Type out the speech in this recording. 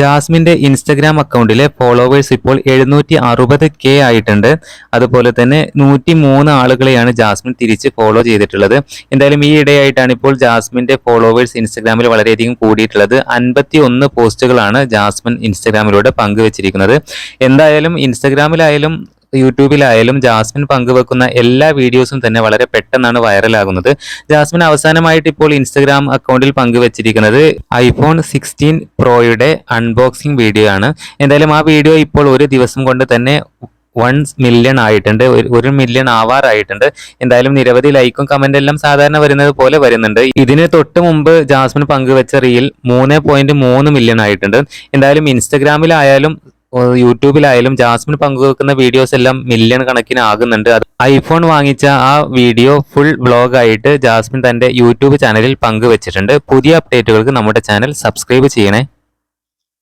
ജാസ്മിന്റെ ഇൻസ്റ്റഗ്രാം അക്കൗണ്ടിലെ ഫോളോവേഴ്സ് ഇപ്പോൾ 760K ആയിട്ടുണ്ട്. അതുപോലെ തന്നെ 103 ആളുകളെയാണ് ജാസ്മിൻ തിരിച്ച് ഫോളോ ചെയ്തിട്ടുള്ളത്. എന്തായാലും ഈ ഇടയായിട്ടാണ് ഇപ്പോൾ ജാസ്മിന്റെ ഫോളോവേഴ്സ് ഇൻസ്റ്റഗ്രാമിൽ വളരെയധികം കൂടിയിട്ടുള്ളത്. 51 പോസ്റ്റുകളാണ് ജാസ്മിൻ ഇൻസ്റ്റഗ്രാമിലൂടെ പങ്കുവച്ചിരിക്കുന്നത്. എന്തായാലും ഇൻസ്റ്റഗ്രാമിലായാലും യൂട്യൂബിലായാലും ജാസ്മിൻ പങ്കുവെക്കുന്ന എല്ലാ വീഡിയോസും തന്നെ വളരെ പെട്ടെന്നാണ് വൈറലാകുന്നത്. ജാസ്മിൻ അവസാനമായിട്ട് ഇപ്പോൾ ഇൻസ്റ്റഗ്രാം അക്കൗണ്ടിൽ പങ്കുവച്ചിരിക്കുന്നത് iPhone 16 പ്രോയുടെ അൺബോക്സിംഗ് വീഡിയോ ആണ്. എന്തായാലും ആ വീഡിയോ ഇപ്പോൾ ഒരു ദിവസം കൊണ്ട് തന്നെ 1 മില്യൺ ആയിട്ടുണ്ട്, 1 മില്യൺ ആവാറായിട്ടുണ്ട്. എന്തായാലും നിരവധി ലൈക്കും കമന്റ് എല്ലാം സാധാരണ വരുന്നത് പോലെ വരുന്നുണ്ട്. ഇതിന് തൊട്ട് മുമ്പ് ജാസ്മിൻ പങ്കുവെച്ച റീൽ 3.3 മില്യൺ ആയിട്ടുണ്ട്. എന്തായാലും ഇൻസ്റ്റഗ്രാമിലായാലും യൂട്യൂബിലായാലും ജാസ്മിൻ പങ്കുവെക്കുന്ന വീഡിയോസ് എല്ലാം മില്യൺ കണക്കിന് ആകുന്നുണ്ട്. ഐഫോൺ വാങ്ങിച്ച ആ വീഡിയോ ഫുൾ വ്ളോഗായിട്ട് ജാസ്മിൻ തന്റെ യൂട്യൂബ് ചാനലിൽ പങ്കുവച്ചിട്ടുണ്ട്. പുതിയ അപ്ഡേറ്റുകൾക്ക് നമ്മുടെ ചാനൽ സബ്സ്ക്രൈബ് ചെയ്യണേ.